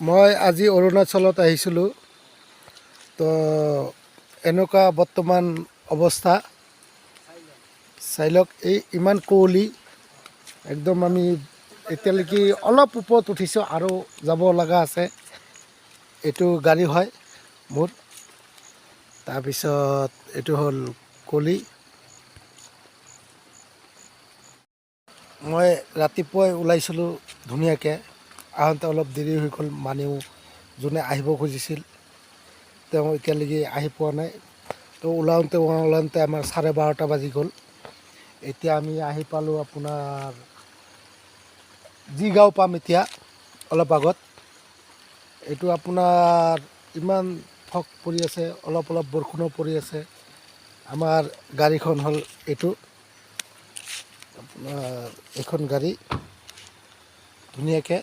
মই আজি অৰুণাচলত আহিছিলোঁ। তো এনেকুৱা বৰ্তমান অৱস্থা চাই লওক। এই ইমান কুঁৱলী, একদম আমি এতিয়ালৈকে অলপ ওপৰত উঠিছোঁ আৰু যাব লগা আছে। এইটো গাড়ী হয় মোৰ। তাৰপিছত এইটো হ'ল কুঁৱলী। মই ৰাতিপুৱাই ওলাইছিলোঁ ধুনীয়াকৈ, আহোঁতে অলপ দেৰি হৈ গ'ল। মানুহ যোনে আহিব খুজিছিল তেওঁ এতিয়ালৈকে আহি পোৱা নাই। তো ওলাওঁতে আমাৰ 12:30 বাজি গ'ল। এতিয়া আমি আহি পালোঁ আপোনাৰ জিগাঁও পাম এতিয়া অলপ আগত। এইটো আপোনাৰ ইমান ফগ পৰি আছে, অলপ অলপ বৰষুণো পৰি আছে। আমাৰ গাড়ীখন হ'ল এইটো, আপোনাৰ এইখন গাড়ী ধুনীয়াকৈ